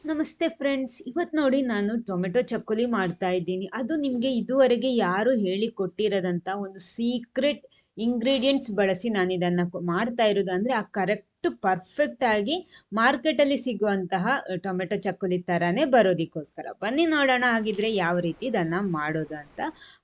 ನಮಸ್ತೆ ಫ್ರೆಂಡ್ಸ್, ಇವತ್ತು ನೋಡಿ ನಾನು ಟೊಮೆಟೊ ಚಕ್ಕುಲಿ ಮಾಡ್ತಾ ಇದ್ದೀನಿ. ಅದು ನಿಮಗೆ ಇದುವರೆಗೆ ಯಾರು ಹೇಳಿಕೊಟ್ಟಿರದಂಥ ಒಂದು ಸೀಕ್ರೆಟ್ ಇಂಗ್ರೀಡಿಯೆಂಟ್ಸ್ ಬಳಸಿ ನಾನು ಇದನ್ನು ಮಾಡ್ತಾ ಇರೋದು. ಅಂದರೆ ಆ ಕರೆಕ್ಟ್ ಪರ್ಫೆಕ್ಟ್ ಆಗಿ ಮಾರ್ಕೆಟಲ್ಲಿ ಸಿಗುವಂತಹ ಟೊಮೆಟೊ ಚಕ್ಕುಲಿ ಥರನೇ ಬರೋದಕ್ಕೋಸ್ಕರ ಬನ್ನಿ ನೋಡೋಣ ಹಾಗಿದ್ರೆ ಯಾವ ರೀತಿ ಇದನ್ನು ಮಾಡೋದು ಅಂತ.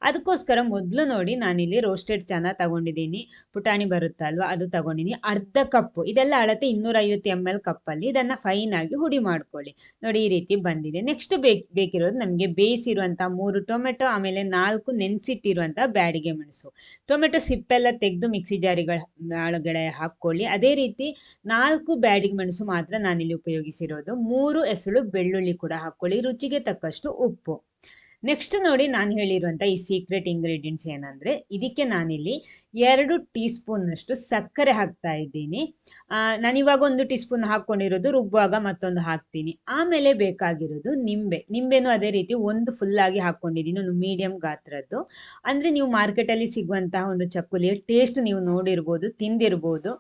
ಅದಕ್ಕೋಸ್ಕರ ಮೊದಲು ನೋಡಿ ನಾನಿಲ್ಲಿ ರೋಸ್ಟೆಡ್ ಚನ ತಗೊಂಡಿದ್ದೀನಿ. ಪುಟಾಣಿ ಬರುತ್ತಲ್ವ ಅದು ತಗೊಂಡಿದ್ದೀನಿ. ಅರ್ಧ ಕಪ್ಪು, ಇದೆಲ್ಲ ಅಳತೆ 250 ml ಕಪ್ಪಲ್ಲಿ. ಇದನ್ನು ಫೈನ್ ಆಗಿ ಹುಡಿ ಮಾಡ್ಕೊಳ್ಳಿ. ನೋಡಿ ಈ ರೀತಿ ಬಂದಿದೆ. ನೆಕ್ಸ್ಟ್ ಬೇಕಿರೋದು ನಮಗೆ ಬೇಯಿಸಿರುವಂಥ 3 ಟೊಮೆಟೊ, ಆಮೇಲೆ 4 ನೆನೆಸಿಟ್ಟಿರುವಂಥ ಬ್ಯಾಡಿಗೆ ಮೆಣಸು. ಟೊಮೆಟೊ ಸಿಪ್ಪೆಲ್ಲ ತೆಗೆದು ಮಿಕ್ಸಿ ಜಾರಿಗಳ ಒಳಗಡೆ ಹಾಕ್ಕೊಳ್ಳಿ. ಅದೇ ರೀತಿ 4 ಬ್ಯಾಡಿಗೆ ಮೆಣಸು ಮಾತ್ರ ನಾನಿಲ್ಲಿ ಉಪಯೋಗಿಸಿರೋದು. 3 ಎಸಳು ಬೆಳ್ಳುಳ್ಳಿ ಕೂಡ ಹಾಕ್ಕೊಳ್ಳಿ. ರುಚಿಗೆ ತಕ್ಕಷ್ಟು ಉಪ್ಪು. ನೆಕ್ಸ್ಟ್ ನೋಡಿ ನಾನು ಹೇಳಿರುವಂಥ ಈ ಸೀಕ್ರೆಟ್ ಇಂಗ್ರೀಡಿಯೆಂಟ್ಸ್ ಏನಂದರೆ, ಇದಕ್ಕೆ ನಾನಿಲ್ಲಿ 2 ಟೀ ಸ್ಪೂನ್ನಷ್ಟು ಸಕ್ಕರೆ ಹಾಕ್ತಾ ಇದ್ದೀನಿ. ನಾನಿವಾಗ 1 ಟೀ ಸ್ಪೂನ್ ಹಾಕ್ಕೊಂಡಿರೋದು, ರುಬ್ಬುವಾಗ ಮತ್ತೊಂದು ಹಾಕ್ತೀನಿ. ಆಮೇಲೆ ಬೇಕಾಗಿರೋದು ನಿಂಬೆನೂ ಅದೇ ರೀತಿ ಒಂದು ಫುಲ್ಲಾಗಿ ಹಾಕ್ಕೊಂಡಿದ್ದೀನಿ, ಒಂದು ಮೀಡಿಯಂ ಗಾತ್ರದ್ದು. ಅಂದರೆ ನೀವು ಮಾರ್ಕೆಟಲ್ಲಿ ಸಿಗುವಂತಹ ಒಂದು ಚಕ್ಕುಲಿಯ ಟೇಸ್ಟ್ ನೀವು ನೋಡಿರ್ಬೋದು, ತಿಂದಿರ್ಬೋದು.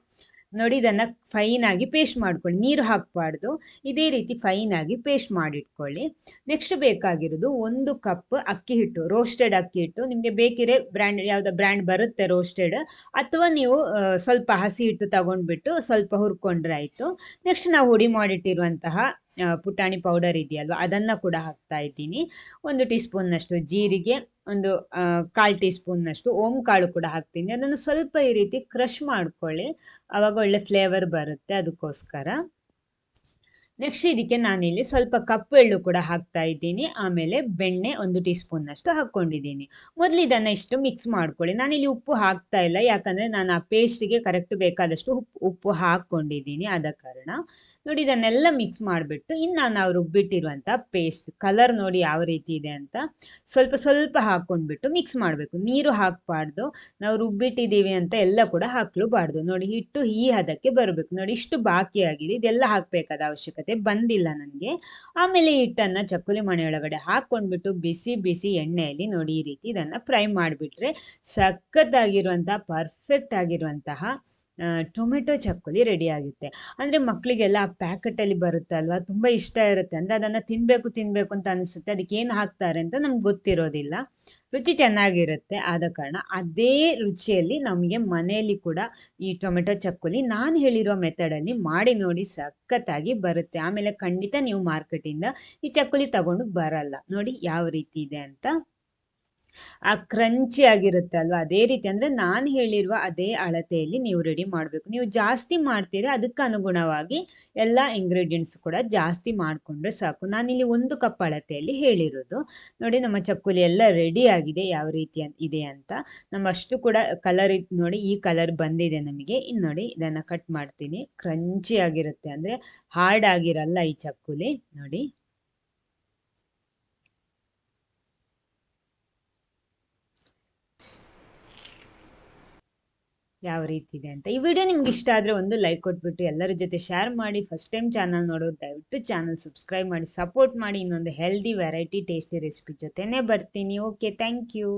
ನೋಡಿ ಇದನ್ನು ಫೈನಾಗಿ ಪೇಸ್ಟ್ ಮಾಡ್ಕೊಳ್ಳಿ, ನೀರು ಹಾಕಬಾರ್ದು. ಇದೇ ರೀತಿ ಫೈನಾಗಿ ಪೇಸ್ಟ್ ಮಾಡಿಟ್ಕೊಳ್ಳಿ. ನೆಕ್ಸ್ಟ್ ಬೇಕಾಗಿರೋದು 1 ಕಪ್ ಅಕ್ಕಿ ಹಿಟ್ಟು, ರೋಸ್ಟೆಡ್ ಅಕ್ಕಿ ಹಿಟ್ಟು. ನಿಮಗೆ ಬೇಕಿದ್ರೆ ಯಾವುದೋ ಬ್ರ್ಯಾಂಡ್ ಬರುತ್ತೆ ರೋಸ್ಟೆಡ್, ಅಥವಾ ನೀವು ಸ್ವಲ್ಪ ಹಸಿ ಹಿಟ್ಟು ತಗೊಂಡ್ಬಿಟ್ಟು ಸ್ವಲ್ಪ ಹುರ್ಕೊಂಡ್ರೆ ಆಯಿತು. ನೆಕ್ಸ್ಟ್ ನಾವು ಹುಡಿ ಮಾಡಿಟ್ಟಿರುವಂತಹ ಪುಟಾಣಿ ಪೌಡರ್ ಇದೆಯಲ್ವ, ಅದನ್ನು ಕೂಡ ಹಾಕ್ತಾ ಇದ್ದೀನಿ. 1 ಟೀ ಸ್ಪೂನ್ನಷ್ಟು ಜೀರಿಗೆ, ಒಂದು 1/4 ಟೀ ಸ್ಪೂನ್ನಷ್ಟು ಓಂ ಕಾಳು ಕೂಡ ಹಾಕ್ತೀನಿ. ಅದನ್ನು ಸ್ವಲ್ಪ ಈ ರೀತಿ ಕ್ರಷ್ ಮಾಡ್ಕೊಳ್ಳಿ, ಆವಾಗ ಒಳ್ಳೆ ಫ್ಲೇವರ್ ಬರುತ್ತೆ, ಅದಕ್ಕೋಸ್ಕರ. ನೆಕ್ಸ್ಟ್ ಇದಕ್ಕೆ ನಾನಿಲ್ಲಿ ಸ್ವಲ್ಪ ಕಪ್ಪು ಎಳ್ಳು ಕೂಡ ಹಾಕ್ತಾ ಇದ್ದೀನಿ. ಆಮೇಲೆ ಬೆಣ್ಣೆ 1 ಟೀ ಸ್ಪೂನ್ನಷ್ಟು ಹಾಕ್ಕೊಂಡಿದ್ದೀನಿ. ಮೊದಲು ಇದನ್ನು ಇಷ್ಟು ಮಿಕ್ಸ್ ಮಾಡ್ಕೊಳ್ಳಿ. ನಾನಿಲ್ಲಿ ಉಪ್ಪು ಹಾಕ್ತಾ ಇಲ್ಲ, ಯಾಕಂದರೆ ನಾನು ಆ ಪೇಸ್ಟಿಗೆ ಕರೆಕ್ಟ್ ಬೇಕಾದಷ್ಟು ಉಪ್ಪು ಹಾಕ್ಕೊಂಡಿದ್ದೀನಿ, ಆದ ಕಾರಣ. ನೋಡಿ ಇದನ್ನೆಲ್ಲ ಮಿಕ್ಸ್ ಮಾಡಿಬಿಟ್ಟು ಇನ್ನು ನಾವು ರುಬ್ಬಿಟ್ಟಿರುವಂಥ ಪೇಸ್ಟ್, ಕಲರ್ ನೋಡಿ ಯಾವ ರೀತಿ ಇದೆ ಅಂತ, ಸ್ವಲ್ಪ ಸ್ವಲ್ಪ ಹಾಕ್ಕೊಂಡ್ಬಿಟ್ಟು ಮಿಕ್ಸ್ ಮಾಡಬೇಕು. ನೀರು ಹಾಕಬಾರ್ದು, ನಾವು ರುಬ್ಬಿಟ್ಟಿದ್ದೀವಿ ಅಂತ ಎಲ್ಲ ಕೂಡ ಹಾಕಲೂಬಾರ್ದು. ನೋಡಿ ಹಿಟ್ಟು ಈ ಹದಕ್ಕೆ ಬರಬೇಕು. ನೋಡಿ ಇಷ್ಟು ಬಾಕಿ ಆಗಿದೆ, ಇದೆಲ್ಲ ಹಾಕಬೇಕಾದ ಅವಶ್ಯಕತೆ ಬಂದಿಲ್ಲ ನನಗೆ. ಆಮೇಲೆ ಹಿಟ್ಟನ್ನು ಚಕ್ಕುಲಿ ಮಣೆಯೊಳಗಡೆ ಹಾಕ್ಕೊಂಡ್ಬಿಟ್ಟು ಬಿಸಿ ಬಿಸಿ ಎಣ್ಣೆಯಲ್ಲಿ ನೋಡಿ ಈ ರೀತಿ ಇದನ್ನು ಫ್ರೈ ಮಾಡಿಬಿಟ್ರೆ ಸಖತ್ತಾಗಿರುವಂಥ ಪರ್ಫೆಕ್ಟ್ ಆಗಿರುವಂತಹ ಟೊಮೆಟೊ ಚಕ್ಕುಲಿ ರೆಡಿ ಆಗುತ್ತೆ. ಅಂದರೆ ಮಕ್ಕಳಿಗೆಲ್ಲ ಆ ಪ್ಯಾಕೆಟಲ್ಲಿ ಬರುತ್ತಲ್ವ, ತುಂಬ ಇಷ್ಟ ಇರುತ್ತೆ. ಅಂದರೆ ಅದನ್ನು ತಿನ್ನಬೇಕು ಅಂತ ಅನಿಸುತ್ತೆ. ಅದಕ್ಕೆ ಏನು ಹಾಕ್ತಾರೆ ಅಂತ ನಮ್ಗೆ ಗೊತ್ತಿರೋದಿಲ್ಲ. ರುಚಿ ಚೆನ್ನಾಗಿರುತ್ತೆ, ಆದ ಕಾರಣ ಅದೇ ರುಚಿಯಲ್ಲಿ ನಮಗೆ ಮನೆಯಲ್ಲಿ ಕೂಡ ಈ ಟೊಮೆಟೊ ಚಕ್ಕುಲಿ ನಾನು ಹೇಳಿರೋ ಮೆಥಡಲ್ಲಿ ಮಾಡಿ ನೋಡಿ, ಸಖತ್ತಾಗಿ ಬರುತ್ತೆ. ಆಮೇಲೆ ಖಂಡಿತ ನೀವು ಮಾರ್ಕೆಟಿಂದ ಈ ಚಕ್ಕುಲಿ ತಗೊಂಡು ಬರಲ್ಲ. ನೋಡಿ ಯಾವ ರೀತಿ ಇದೆ ಅಂತ. ಆ ಕ್ರಂಚಿ ಆಗಿರುತ್ತೆ ಅಲ್ವಾ, ಅದೇ ರೀತಿ. ಅಂದರೆ ನಾನು ಹೇಳಿರುವ ಅದೇ ಅಳತೆಯಲ್ಲಿ ನೀವು ರೆಡಿ ಮಾಡಬೇಕು. ನೀವು ಜಾಸ್ತಿ ಮಾಡ್ತೀರಾ, ಅದಕ್ಕೆ ಅನುಗುಣವಾಗಿ ಎಲ್ಲ ಇಂಗ್ರೀಡಿಯೆಂಟ್ಸ್ ಕೂಡ ಜಾಸ್ತಿ ಮಾಡಿಕೊಂಡ್ರೆ ಸಾಕು. ನಾನಿಲ್ಲಿ 1 ಕಪ್ ಅಳತೆಯಲ್ಲಿ ಹೇಳಿರೋದು. ನೋಡಿ ನಮ್ಮ ಚಕ್ಕುಲಿ ಎಲ್ಲ ರೆಡಿ ಆಗಿದೆ, ಯಾವ ರೀತಿ ಇದೆ ಅಂತ. ನಮ್ಮಷ್ಟು ಕೂಡ ಕಲರ್ ನೋಡಿ, ಈ ಕಲರ್ ಬಂದಿದೆ ನಮಗೆ. ಇನ್ನು ನೋಡಿ ಇದನ್ನು ಕಟ್ ಮಾಡ್ತೀನಿ. ಕ್ರಂಚಿ ಆಗಿರುತ್ತೆ, ಅಂದರೆ ಹಾರ್ಡ್ ಆಗಿರಲ್ಲ ಈ ಚಕ್ಕುಲಿ. ನೋಡಿ ಯಾವ ರೀತಿ ಇದೆ ಅಂತ. ಈ ವಿಡಿಯೋ ನಿಮ್ಗೆ ಇಷ್ಟ ಆದರೆ ಒಂದು ಲೈಕ್ ಕೊಟ್ಬಿಟ್ಟು ಎಲ್ಲರ ಜೊತೆ ಶೇರ್ ಮಾಡಿ. ಫಸ್ಟ್ ಟೈಮ್ ಚಾನಲ್ ನೋಡೋದು ದಯವಿಟ್ಟು ಚಾನಲ್ ಸಬ್ಸ್ಕ್ರೈಬ್ ಮಾಡಿ, ಸಪೋರ್ಟ್ ಮಾಡಿ. ಇನ್ನೊಂದು ಹೆಲ್ದಿ ವೆರೈಟಿ ಟೇಸ್ಟಿ ರೆಸಿಪಿ ಜೊತೆನೇ ಬರ್ತೀನಿ. Okay, thank you.